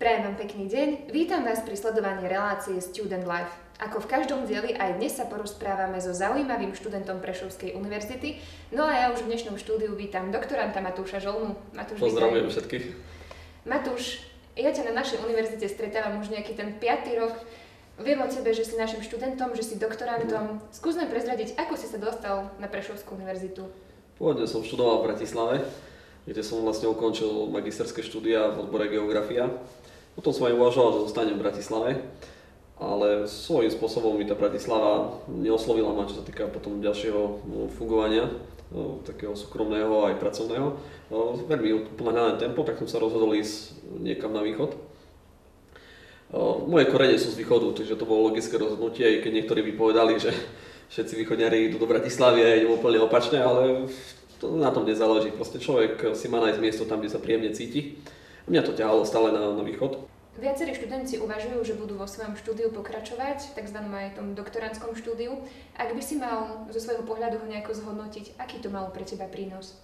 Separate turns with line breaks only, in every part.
Prajem vám pekný deň. Vítam vás pri sledovaní relácie Student Life. Ako v každom dieli, aj dnes sa porozprávame so zaujímavým študentom Prešovskej univerzity. No a ja už v dnešnom štúdiu vítam doktoranta Matúša Žolnu. Matúš,
pozdravujem všetkých.
Matúš, ja ťa na našej univerzite stretávam už nejaký ten 5. rok. Viem o tebe, že si našim študentom, že si doktorantom. Skús nám prezradiť, ako si sa dostal na Prešovskú univerzitu.
Pôvodne som študoval v Bratislave, kde som vlastne ukončil magisterské štúdia v odbore geografia. Potom som aj uvažoval, že zostanem v Bratislave, ale svojím spôsobom mi tá Bratislava neoslovila ma, čo sa týka potom ďalšieho fungovania, takého súkromného aj pracovného. Veľmi ponáhľané tempo, tak som sa rozhodol ísť niekam na východ. Moje korene sú z východu, takže to bolo logické rozhodnutie, aj keď niektorí by povedali, že všetci východňari idú do Bratislavy a idú úplne opačne, ale to na tom nezáleží. Proste človek si má nájsť miesto tam, kde sa príjemne cíti. Mňa to ťahalo stále na východ.
Viacerí študenti uvažujú, že budú vo svojom štúdiu pokračovať, takzvanom aj tom doktorandskom štúdiu. Ak by si mal zo svojho pohľadu ho nejako zhodnotiť, aký to malo pre teba prínos?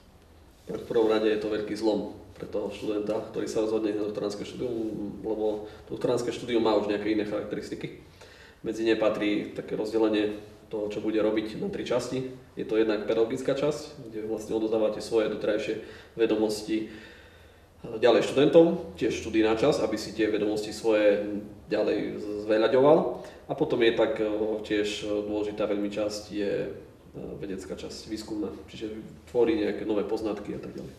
V prvom rade je to veľký zlom pre toho študenta, ktorý sa rozhodne na doktorantské štúdium, lebo doktorantské štúdium má už nejaké iné charakteristiky. Medzi ne patrí také rozdelenie toho, čo bude robiť na 3 časti. Je to jednak pedagogická časť, kde vlastne odozdávate svoje doterajšie vedomosti ďalej študentom, tiež študijná časť, aby si tie vedomosti svoje ďalej zveľaďoval. A potom je tak tiež dôležitá veľmi časť je vedecká časť, výskumná, čiže tvorí nejaké nové poznatky a tak ďalej.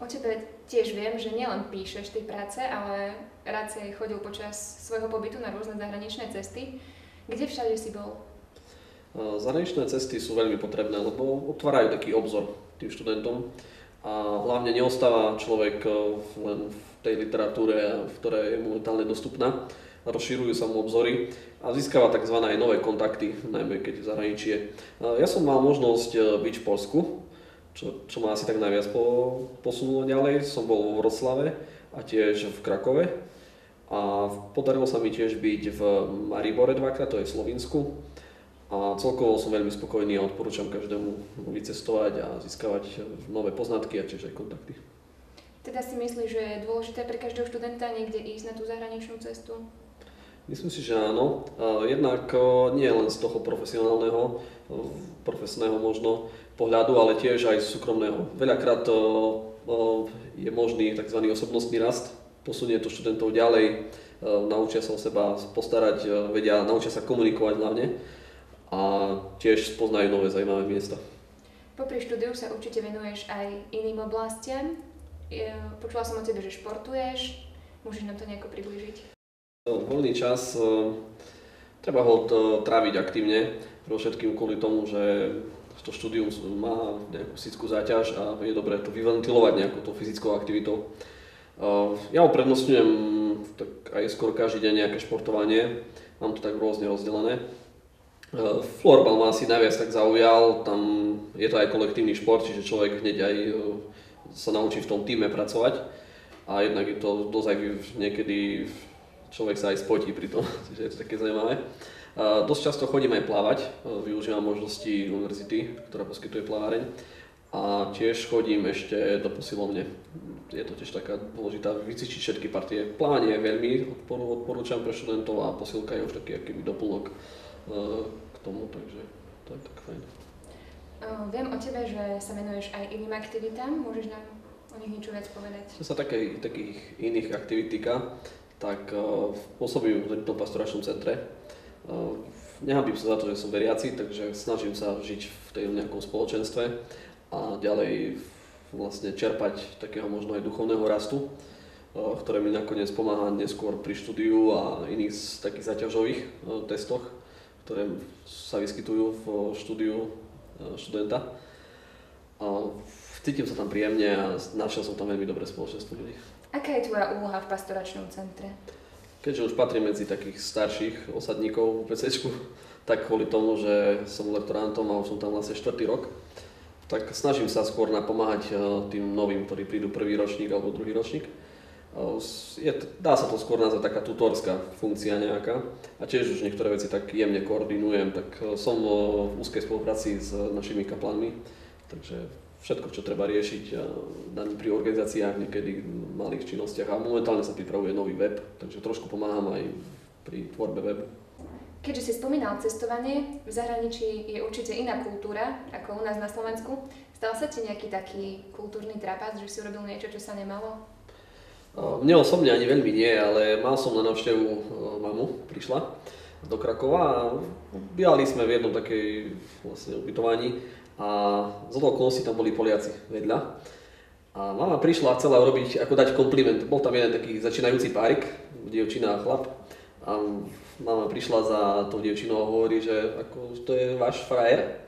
O tebe tiež viem, že nielen píšeš tej práce, ale rád si aj chodil počas svojho pobytu na rôzne zahraničné cesty. Kde všade si bol?
Zahraničné cesty sú veľmi potrebné, lebo otvárajú taký obzor tým študentom. A hlavne neostáva človek len v tej literatúre, ktorá je momentálne dostupná. Rozširujú sa mu obzory a získava tzv. Aj nové kontakty, najmä keď v zahraničí je. Ja som mal možnosť byť v Poľsku, čo ma asi tak najviac posunulo ďalej. Som bol vo Vroclave a tiež v Krakove. A podarilo sa mi tiež byť v Maribore dvakrát, to je v Slovinsku. A celkovo som veľmi spokojný a odporúčam každému vycestovať a získavať nové poznatky a tiež aj kontakty.
Teda si myslíš, že je dôležité pre každého študenta niekde ísť na tú zahraničnú cestu?
Myslím si, že áno. Jednak nie len z toho profesionálneho možno pohľadu, ale tiež aj z súkromného. Veľakrát je možný tzv. Osobnostný rast, posunie to študentov ďalej, naučia sa o seba postarať, naučia sa komunikovať hlavne. A tiež spoznajú nové zaujímavé miesta.
Popri štúdiu sa určite venuješ aj iným oblastiam. Počula som o tebe, že športuješ. Môžeš nám to nejako priblížiť?
Voľný čas treba ho tráviť aktívne, predovšetkým kvôli tomu, že to štúdium má nejakú fyzickú záťaž a je dobré to vyventilovať nejakou tou fyzickou aktivitou. Ja uprednostňujem tak aj skoro každý deň nejaké športovanie, mám to tak rôzne rozdelené. Florbal ma asi najviac tak zaujal, tam je to aj kolektívny šport, čiže človek hneď aj sa naučí v tom tíme pracovať a jednak je to dosť aj niekedy človek sa aj spotí pri tom, čiže je to také zaujímavé. Dosť často chodím aj plávať, využívam možnosti univerzity, ktorá poskytuje plaváreň a tiež chodím ešte do posilovne. Je to tiež taká dôležitá vycvičiť všetky partie. Plávanie veľmi odporúčam pre študentov a posilka je už taký akýby doplnok k tomu, takže to je tak fajn.
Viem o tebe, že sa venuješ aj iným aktivitám, môžeš nám o nich niečo viac povedať?
Čo sa takých iných aktivít týka, tak pôsobím v pastoračnom centre. Nehanbím sa za to, že som veriaci, takže snažím sa žiť v tej nejakom spoločenstve a ďalej vlastne čerpať takého možno aj duchovného rastu, ktoré mi nakoniec pomáha neskôr pri štúdiu a iných takých záťažových testoch, ktoré sa vyskytujú v štúdiu študenta. Cítim sa tam príjemne a našiel som tam veľmi dobré spoločenstvo ľudí.
Aká je tvoja úloha v pastoračnom centre?
Keďže už patrím medzi takých starších osadníkov v PCčku, tak kvôli tomu, že som lektorantom a už som tam vlastne 4. rok, tak snažím sa skôr napomáhať tým novým, ktorí prídu 1. ročník alebo 2. ročník. Dá sa to skôr nazvať taká tutorská funkcia nejaká a tiež už niektoré veci tak jemne koordinujem, tak som v úzkej spolupráci s našimi kaplanmi, takže v všetko, čo treba riešiť pri organizáciách, niekedy malých činnostiach a momentálne sa pripravuje nový web, takže trošku pomáham aj pri tvorbe webu.
Keďže si spomínal cestovanie, v zahraničí je určite iná kultúra ako u nás na Slovensku. Stal sa ti nejaký taký kultúrny trapas, že si urobil niečo, čo sa nemalo?
Mne osobne ani veľmi nie, ale mal som na návštevu mamu, prišla do Krakova a bývali sme v jednom takej vlastne ubytovaní a z okolností tam boli Poliaci vedľa. A mama prišla a chcela urobiť, ako dať kompliment. Bol tam jeden taký začínajúci párik, dievčina a chlap. A mama prišla za tou dievčinou a hovorí, že ako, to je váš frajer.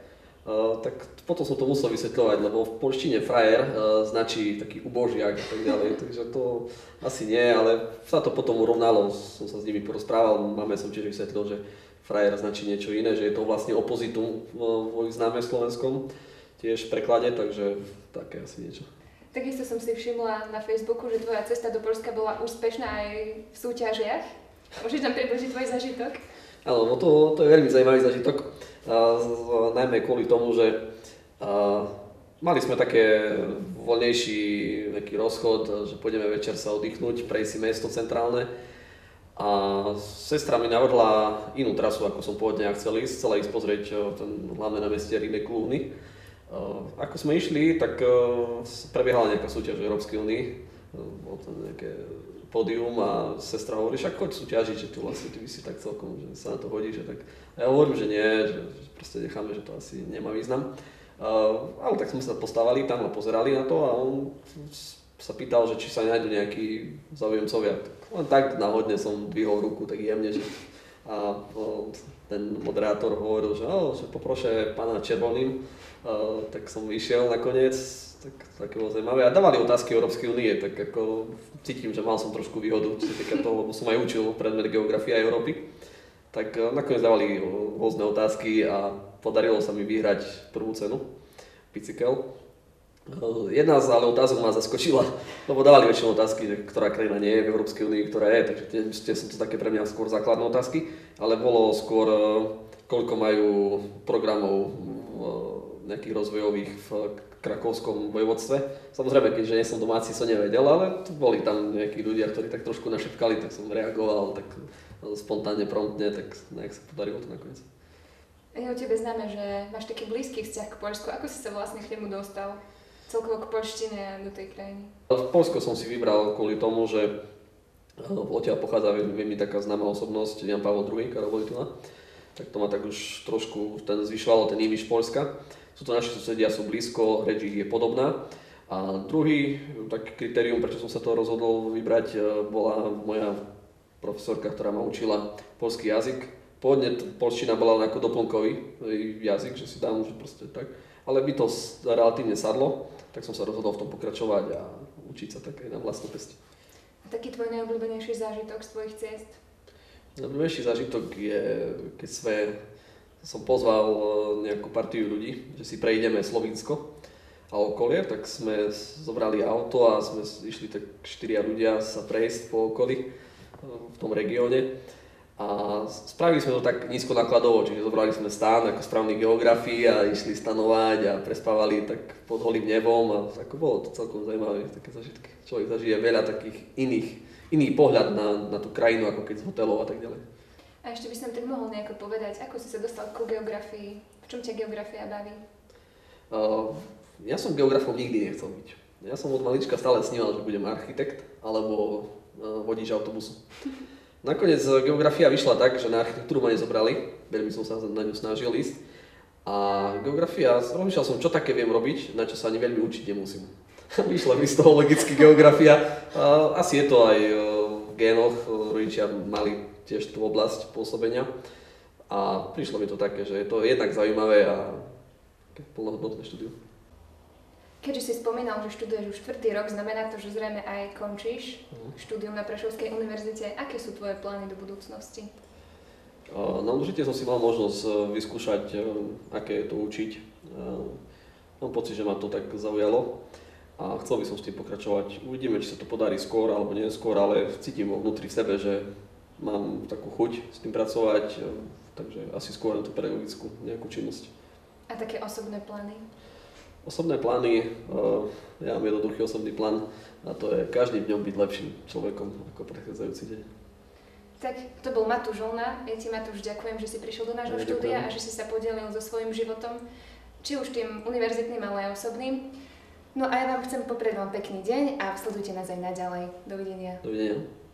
Tak potom som to musel vysvetľovať, lebo v poľštine frajer značí taký ubožiak a tak ďalej, takže to asi nie, ale sa to potom urovnalo, som sa s nimi porozprával, máme som tiež vysvetlil, že frajer značí niečo iné, že je to vlastne opozitum vo význame slovenskom, tiež v preklade, takže také asi niečo.
Takisto som si všimla na Facebooku, že tvoja cesta do Poľska bola úspešná aj v súťažiach. Môžeš nám približiť tvoj zážitok?
Áno, no to je veľmi zaujímavý zážitok, najmä kvôli tomu, že mali sme také voľnejší nejaký rozchod, že pôjdeme večer sa oddychnúť, prejsť si mesto centrálne a sestra mi navrhla inú trasu, ako som pôvodne chcela ísť pozrieť ten hlavné námestie Rýne Kľúhny. Ako sme išli, tak prebiehala nejaká súťaž v Európskej únii, bolo tam nejaké pódium a sestra hovorí, však choď súťažiť, že tu vlastne ty by si tak celkom, že sa na to hodí, že tak. A ja hovorím, že nie, že proste necháme, že to asi nemá význam. Ale tak sme sa postávali tam a pozerali na to a on sa pýtal, že či sa nájdu nejakí záujemcovia. Len tak náhodne som dvihol ruku tak jemne, že a ten moderátor hovoril, že poproše pána Červoným, tak som išiel nakoniec. Také bolo zaujímavé. A dávali otázky Európskej únie, tak ako cítim, že mal som trošku výhodu, čo sa týka toho, lebo som aj učil predmet geografia Európy. Tak nakoniec dávali rôzne otázky a podarilo sa mi vyhrať prvú cenu, bicykel. Jedna z ale otázok ma zaskočila, lebo dávali väčšinou otázky, že ktorá krajina nie je v Európskej únii, ktorá je, takže tie sú to také pre mňa skôr základné otázky, ale bolo skôr, koľko majú programov nejakých rozvojových v krakovskom vojvodstve. Samozrejme, keďže nie som domáci, som nevedel, ale boli tam nejakí ľudia, ktorí tak trošku našepkali, tak som reagoval tak spontánne, promptne, tak nejak sa podarilo to nakoniec.
Je o tebe známe, že máš taký blízky vzťah k Poľsku. Ako si sa vlastne k nemu dostal? Celkovo k poľštine a do tej krajiny? Poľsko
som si vybral kvôli tomu, že odtiaľ pochádza veľmi taká známa osobnosť, Jan Pavel II, Karol Wojtyła. Tak to ma tak už trošku zvyšovalo ten imidž Poľska. Sú to naši susedia, sú blízko, reč ich je podobná. A druhý taký kritérium, prečo som sa to rozhodol vybrať, bola moja profesorka, ktorá ma učila poľský jazyk. Pôvodne poľština bola ako doplnkový jazyk, že si dám, že proste tak. Ale by to relatívne sadlo, tak som sa rozhodol v tom pokračovať a učiť sa tak aj na vlastnú pesť.
A taký tvoj najobľúbenejší zážitok z tvojich ciest?
Najobľúbenejší zážitok je, keď som pozval nejakú partiu ľudí, že si prejdeme Slovinsko a okolie, tak sme zobrali auto a sme išli tak 4 ľudia sa prejsť po okolí v tom regióne. A spravili sme to tak nízko nákladovo, čiže zobrali sme stán ako správny geografii a išli stanovať a prespávali tak pod holým nebom a ako bolo to celkom zaujímavé, také zažitky. Človek zažije veľa takých iný pohľad na tú krajinu, ako keď z hotelov a tak ďalej.
A ešte by som tak mohol nejako povedať, ako si sa dostal ku geografii? V čom ťa geografia baví?
Ja som geografom nikdy nechcel byť. Ja som od malička stále sníval, že budem architekt alebo vodič autobusu. Nakoniec geografia vyšla tak, že na architektúru ma nezobrali, veľmi som sa na ňu snažil ísť. A geografia, rozmýšľal som, čo také viem robiť, na čo sa ani veľmi učiť nemusím. Vyšla mi z toho logicky geografia. Asi je to aj v génoch, rodičia mali tiež tú oblasť pôsobenia. A prišlo mi to také, že je to jednak zaujímavé a plnohodnotné štúdium.
Keďže si spomínal, že študuješ už 4. rok, znamená to, že zrejme aj končíš štúdium na Prešovskej univerzite. Aké sú tvoje plány do budúcnosti?
Na univerzite som si mal možnosť vyskúšať, aké je to učiť. Mám pocit, že ma to tak zaujalo a chcel by som s tým pokračovať. Uvidíme, či sa to podarí skôr alebo neskôr, ale cítim vnútri v sebe, že mám takú chuť s tým pracovať, takže asi skôr na tú pedagogickú nejakú činnosť.
A také osobné plány?
Osobné plány, ja mám jednoduchý osobný plán a to je každým dňom byť lepším človekom ako predchádzajúci deň.
Tak to bol Matúš Olna. Ja ti, Matúš, ďakujem, že si prišiel do nášho štúdia a že si sa podelil so svojím životom, či už tým univerzitným, ale aj osobným. No a ja vám chcem poprieť vám pekný deň a sledujte nás aj naďalej. Dovidenia.
Dovidenia.